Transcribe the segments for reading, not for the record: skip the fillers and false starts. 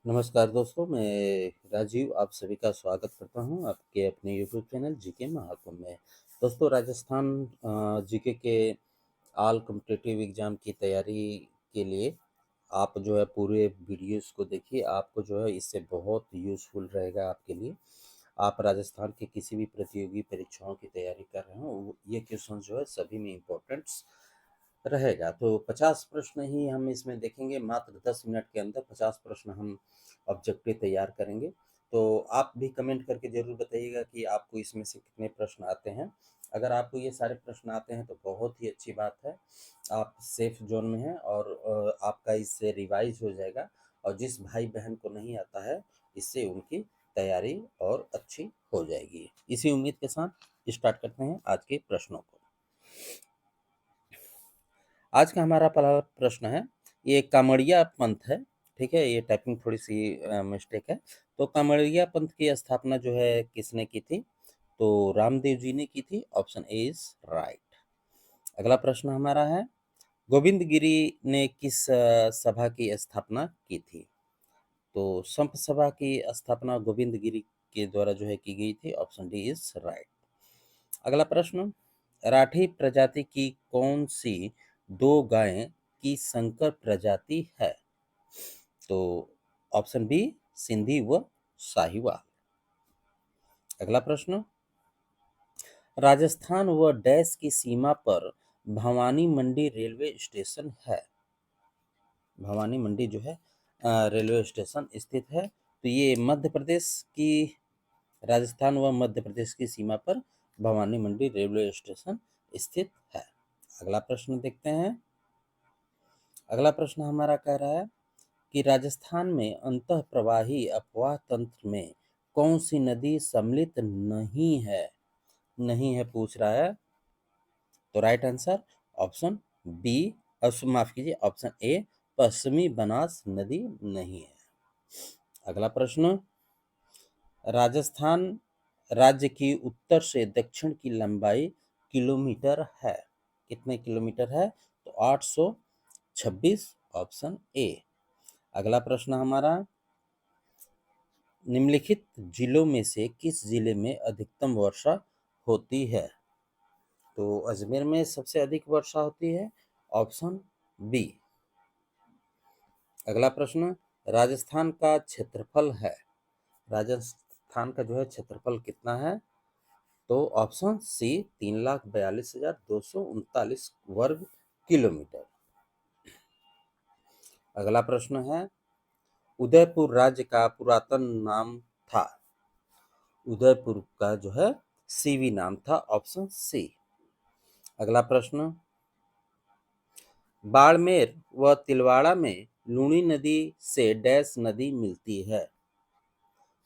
नमस्कार दोस्तों, मैं राजीव आप सभी का स्वागत करता हूं आपके अपने यूट्यूब चैनल जीके महाकुंभ में। दोस्तों, राजस्थान जीके के ऑल कॉम्पिटिटिव एग्ज़ाम की तैयारी के लिए आप जो है पूरे वीडियोस को देखिए। आपको जो है इससे बहुत यूज़फुल रहेगा आपके लिए। आप राजस्थान के किसी भी प्रतियोगी परीक्षाओं की तैयारी कर रहे हो, ये क्वेश्चन जो है सभी में इम्पोर्टेंट्स रहेगा। तो 50 प्रश्न ही हम इसमें देखेंगे, मात्र 10 मिनट के अंदर 50 प्रश्न हम ऑब्जेक्टिव तैयार करेंगे। तो आप भी कमेंट करके ज़रूर बताइएगा कि आपको इसमें से कितने प्रश्न आते हैं। अगर आपको ये सारे प्रश्न आते हैं तो बहुत ही अच्छी बात है, आप सेफ जोन में हैं और आपका इससे रिवाइज हो जाएगा। और जिस भाई बहन को नहीं आता है, इससे उनकी तैयारी और अच्छी हो जाएगी। इसी उम्मीद के साथ स्टार्ट करते हैं आज के प्रश्नों को। आज का हमारा पहला प्रश्न है, ये कामड़िया पंथ है। ठीक है, ये टाइपिंग थोड़ी सी मिस्टेक है। तो कामड़िया पंथ की स्थापना जो है किसने की थी? तो रामदेव जी ने की थी। Option A is right. अगला प्रश्न हमारा है, गोविंद गिरी ने किस सभा की स्थापना की थी? तो संत सभा की स्थापना गोविंद गिरी के द्वारा जो है की गई थी। Option D is right. अगला प्रश्न, राठी प्रजाति की कौन सी दो गायें की संकर प्रजाति है? तो ऑप्शन बी सिंधी व साहिवाल। अगला प्रश्न, राजस्थान व डैश की सीमा पर भवानी मंडी रेलवे स्टेशन है। भवानी मंडी जो है रेलवे स्टेशन स्थित है। तो ये मध्य प्रदेश की, राजस्थान व मध्य प्रदेश की सीमा पर भवानी मंडी रेलवे स्टेशन स्थित है। अगला प्रश्न देखते हैं। अगला प्रश्न हमारा कह रहा है कि राजस्थान में अंतः प्रवाही अपवाह तंत्र में कौन सी नदी सम्मिलित नहीं है? नहीं है पूछ रहा है। तो राइट आंसर ऑप्शन बी, माफ कीजिए, ऑप्शन ए पश्चिमी बनास नदी नहीं है। अगला प्रश्न, राजस्थान राज्य की उत्तर से दक्षिण की लंबाई किलोमीटर है। कितने किलोमीटर है? तो 826। Option A. अगला प्रश्न हमारा, निम्नलिखित जिलों में से किस जिले में अधिकतम वर्षा होती है? तो अजमेर में सबसे अधिक वर्षा होती है। Option B. अगला प्रश्न, राजस्थान का क्षेत्रफल है, राजस्थान का जो है क्षेत्रफल कितना है? तो ऑप्शन सी 3,42,239 वर्ग किलोमीटर। अगला प्रश्न है, उदयपुर राज्य का पुरातन नाम था। उदयपुर का जो है सीवी नाम था। Option C. अगला प्रश्न, बाड़मेर व तिलवाड़ा में लूणी नदी से डैश नदी मिलती है।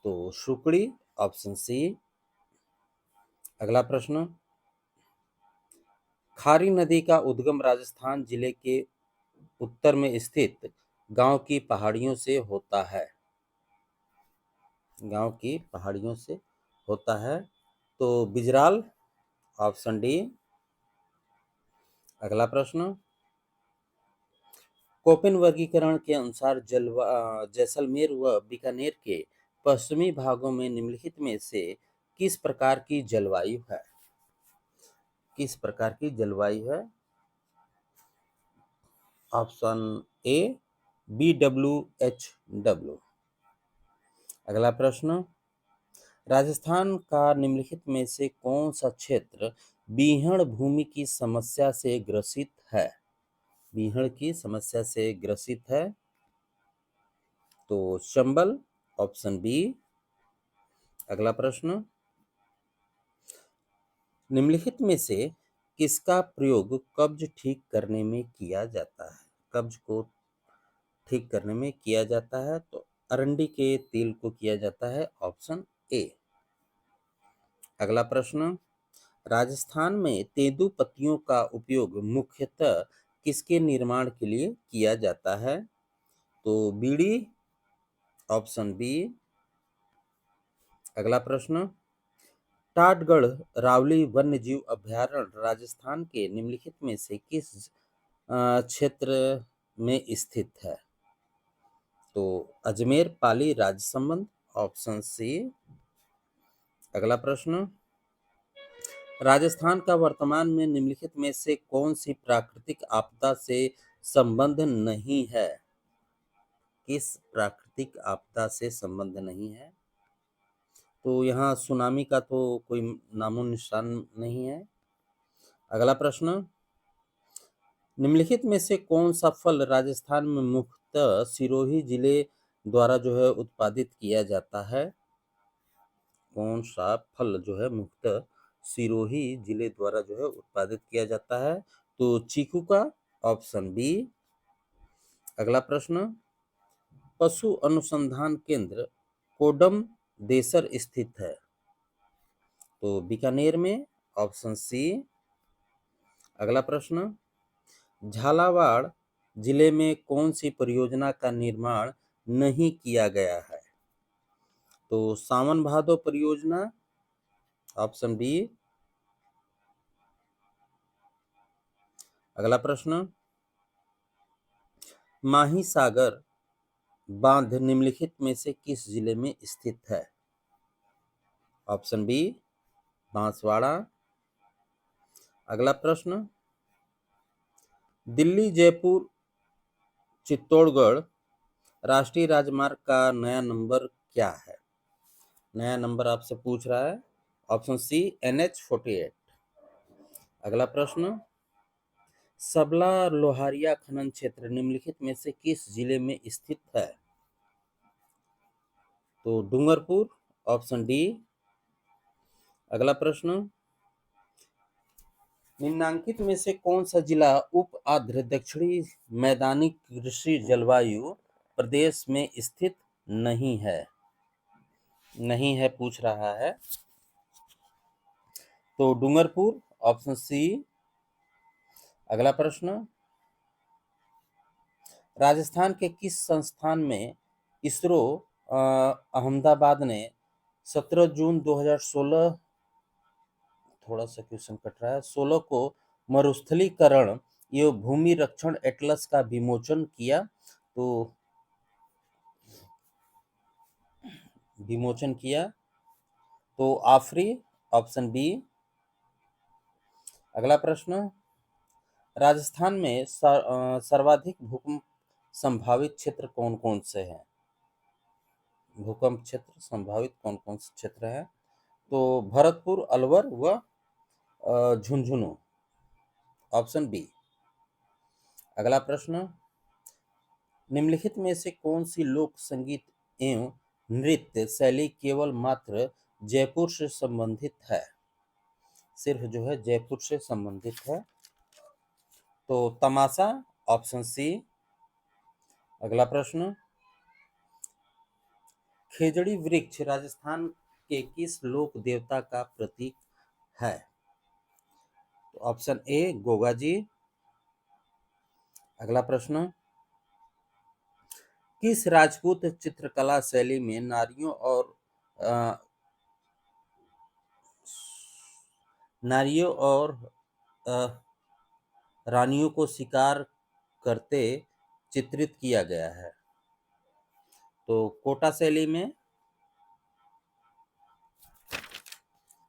तो शुक्ड़ी। Option C. अगला प्रश्न, खारी नदी का उद्गम राजस्थान जिले के उत्तर में स्थित गांव की पहाड़ियों से होता है। गांव की पहाड़ियों से होता है। तो बिजराल। Option D. अगला प्रश्न, कोपेन वर्गीकरण के अनुसार जैसलमेर व बीकानेर के पश्चिमी भागों में निम्नलिखित में से किस प्रकार की जलवायु है? किस प्रकार की जलवायु है? Option A BWHW। अगला प्रश्न, राजस्थान का निम्नलिखित में से कौन सा क्षेत्र बीहड़ भूमि की समस्या से ग्रसित है? बीहड़ की समस्या से ग्रसित है। तो चंबल। Option B. अगला प्रश्न, निम्नलिखित में से किसका प्रयोग कब्ज ठीक करने में किया जाता है? कब्ज को ठीक करने में किया जाता है। तो अरंडी के तेल को किया जाता है। Option A. अगला प्रश्न, राजस्थान में तेंदू पत्तियों का उपयोग मुख्यतः किसके निर्माण के लिए किया जाता है? तो बीड़ी। Option B. अगला प्रश्न, टाटगढ़ रावली वन्य जीव अभयारण्य राजस्थान के निम्नलिखित में से किस क्षेत्र में स्थित है? तो अजमेर पाली राज्य संबंध, ऑप्शन सी। अगला प्रश्न, राजस्थान का वर्तमान में निम्नलिखित में से कौन सी प्राकृतिक आपदा से संबंध नहीं है? किस प्राकृतिक आपदा से संबंध नहीं है? तो यहाँ सुनामी का तो कोई नामो निशान नहीं है। अगला प्रश्न, निम्नलिखित में से कौन सा फल राजस्थान में मुख्यतः सिरोही जिले द्वारा जो है उत्पादित किया जाता है? कौन सा फल जो है मुख्यतः सिरोही जिले द्वारा जो है उत्पादित किया जाता है? तो चीकू का, ऑप्शन बी। अगला प्रश्न, पशु अनुसंधान केंद्र कोडम देसर स्थित है? तो बीकानेर में, ऑप्शन सी। अगला प्रश्न, झालावाड़ जिले में कौन सी परियोजना का निर्माण नहीं किया गया है? तो सावन भादो परियोजना, ऑप्शन बी। अगला प्रश्न, माही सागर बांध निम्नलिखित में से किस जिले में स्थित है? Option B, Banswara. अगला प्रश्न, दिल्ली जयपुर चित्तौड़गढ़ राष्ट्रीय राजमार्ग का नया नंबर क्या है? नया नंबर आपसे पूछ रहा है, ऑप्शन सी NH-48। अगला प्रश्न, सबला लोहारिया खनन क्षेत्र निम्नलिखित में से किस जिले में स्थित है? तो डूंगरपुर, ऑप्शन डी। अगला प्रश्न, निम्नांकित में से कौन सा जिला उप आर्द्र दक्षिणी मैदानी कृषि जलवायु प्रदेश में स्थित नहीं है? नहीं है पूछ रहा है, तो डूंगरपुर, ऑप्शन सी। अगला प्रश्न, राजस्थान के किस संस्थान में इसरो अहमदाबाद ने 17 जून 2016, थोड़ा सा क्वेश्चन कट रहा है, 16 को मरुस्थलीकरण एवं भूमि रक्षण एटलस का विमोचन किया? तो विमोचन किया, तो आफरी, ऑप्शन बी। अगला प्रश्न, राजस्थान में सर्वाधिक भूकंप संभावित क्षेत्र कौन कौन से हैं? भूकंप क्षेत्र संभावित कौन कौन से क्षेत्र हैं? तो भरतपुर, अलवर व झुंझुनू, ऑप्शन बी। अगला प्रश्न, निम्नलिखित में से कौन सी लोक संगीत एवं नृत्य शैली केवल मात्र जयपुर से संबंधित है? सिर्फ जो है जयपुर से संबंधित है? तो तमाशा, ऑप्शन सी। अगला प्रश्न, खेजड़ी वृक्ष राजस्थान के किस लोक देवता का प्रतीक है? तो ऑप्शन ए, गोगा जी। अगला प्रश्न, किस राजपूत चित्रकला शैली में नारियों और रानियों को शिकार करते चित्रित किया गया है? तो कोटा शैली में।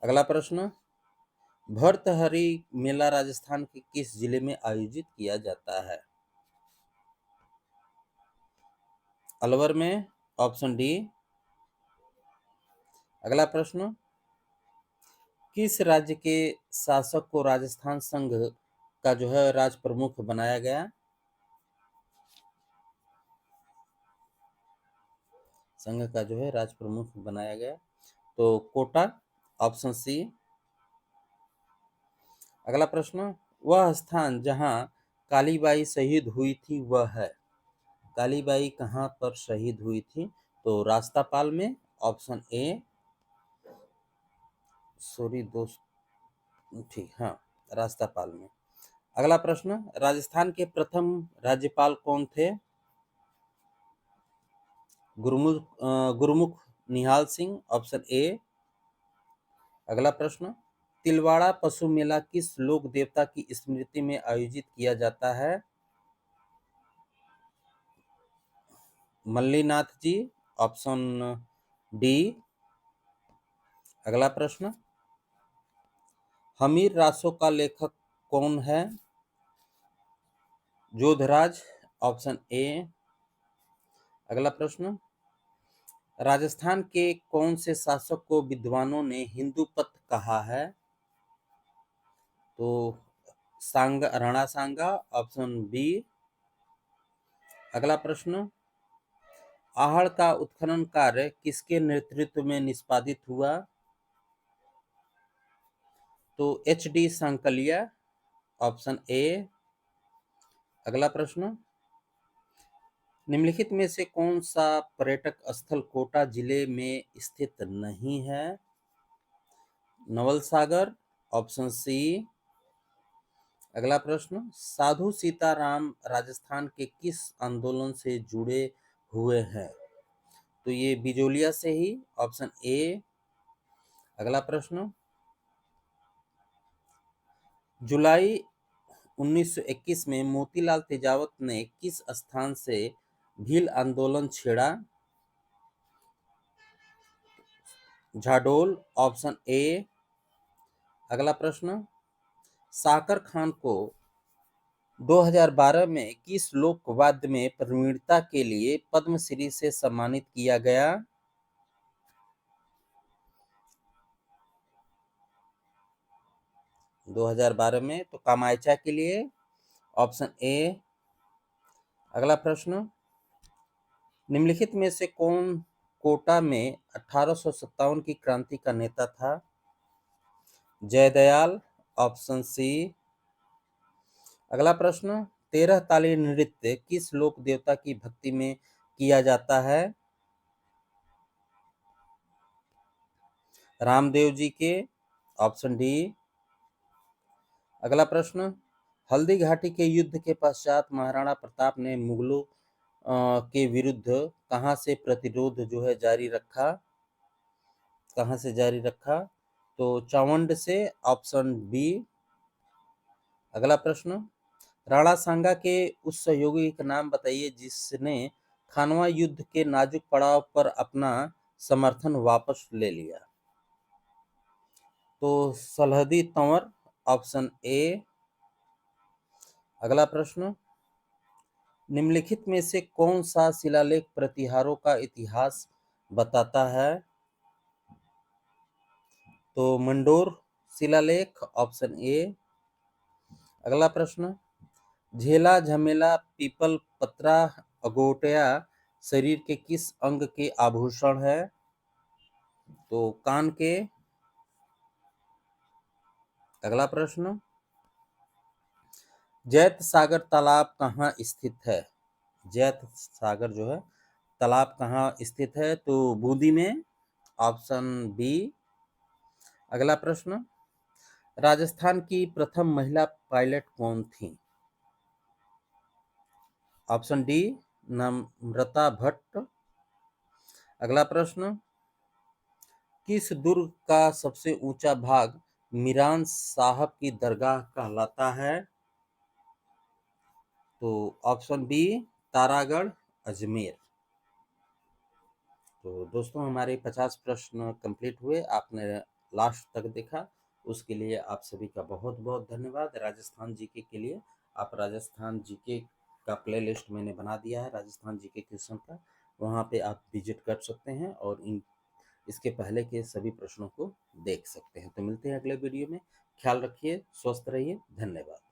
अगला प्रश्न, भर्तहरी मेला राजस्थान के किस जिले में आयोजित किया जाता है? अलवर में, ऑप्शन डी। अगला प्रश्न, किस राज्य के शासक को राजस्थान संघ का जो है राज प्रमुख बनाया गया? संघ का जो है राज प्रमुख बनाया गया, तो कोटा, ऑप्शन सी। अगला प्रश्न, वह स्थान जहां कालीबाई शहीद हुई थी वह है? कालीबाई कहां पर शहीद हुई थी? तो रास्तापाल में, ऑप्शन ए। सॉरी दोस्त, ठीक, हाँ, रास्तापाल में। अगला प्रश्न, राजस्थान के प्रथम राज्यपाल कौन थे? गुरुमुख निहाल सिंह, ऑप्शन ए। अगला प्रश्न, तिलवाड़ा पशु मेला किस लोक देवता की स्मृति में आयोजित किया जाता है? मल्लीनाथ जी, ऑप्शन डी। अगला प्रश्न, हमीर रासो का लेखक कौन है? Jodhraj, option A. अगला प्रश्न, राजस्थान के कौन से शासक को विद्वानों ने हिंदू पथ कहा है? तो राणा सांगा, ऑप्शन बी। अगला प्रश्न, आहड़ का उत्खनन कार्य किसके नेतृत्व में निष्पादित हुआ? तो H D Sankalia, option A. अगला प्रश्न, निम्नलिखित में से कौन सा पर्यटक स्थल कोटा जिले में स्थित नहीं है? नवल सागर, ऑप्शन सी। अगला प्रश्न, साधु सीताराम राजस्थान के किस आंदोलन से जुड़े हुए हैं? तो ये बिजोलिया से ही, ऑप्शन ए। अगला प्रश्न, जुलाई 1921 में मोतीलाल तेजावत ने किस स्थान से भील आंदोलन छेड़ा? Jhadol, option A. अगला प्रश्न, साकर खान को 2012 में किस लोक वाद्य में प्रवीणता के लिए पद्मश्री से सम्मानित किया गया? 2012 में तो कामायचा के लिए, ऑप्शन ए। अगला प्रश्न, निम्नलिखित में से कौन कोटा में 1857 की क्रांति का नेता था? Jaydayal, option C. अगला प्रश्न, 13 ताली नृत्य किस लोक देवता की भक्ति में किया जाता है? रामदेव जी के, ऑप्शन डी। अगला प्रश्न, हल्दी घाटी के युद्ध के पश्चात महाराणा प्रताप ने मुगलों के विरुद्ध कहां से प्रतिरोध जो है जारी रखा? कहां से जारी रखा? तो चावंड से, ऑप्शन बी। अगला प्रश्न, राणा सांगा के उस सहयोगी का नाम बताइए जिसने खानवा युद्ध के नाजुक पड़ाव पर अपना समर्थन वापस ले लिया? तो सलहदी तंवर, ऑप्शन ए। अगला प्रश्न, निम्नलिखित में से कौन सा शिलालेख प्रतिहारों का इतिहास बताता है? तो मंडोर शिलालेख, ऑप्शन ए। अगला प्रश्न, झेला झमेला पीपल पत्रा अगोटया शरीर के किस अंग के आभूषण है? तो कान के। अगला प्रश्न, जैत सागर तालाब कहाँ स्थित है? जैत सागर जो है तालाब कहाँ स्थित है? तो बूंदी में, ऑप्शन बी। अगला प्रश्न, राजस्थान की प्रथम महिला पायलट कौन थी? ऑप्शन डी, नम्रता भट्ट। अगला प्रश्न, किस दुर्ग का सबसे ऊंचा भाग मीरान साहब की दरगाह कहलाता है? तो ऑप्शन बी, तारागढ़, अजमेर। तो दोस्तों, हमारे 50 प्रश्न कंप्लीट हुए। आपने लास्ट तक देखा, उसके लिए आप सभी का बहुत बहुत धन्यवाद। राजस्थान जीके के लिए आप राजस्थान जीके का प्लेलिस्ट मैंने बना दिया है, राजस्थान जीके क्वेश्चन का, वहाँ पे आप विजिट कर सकते हैं और इसके पहले के सभी प्रश्नों को देख सकते हैं। तो मिलते हैं अगले वीडियो में। ख्याल रखिए, स्वस्थ रहिए, धन्यवाद।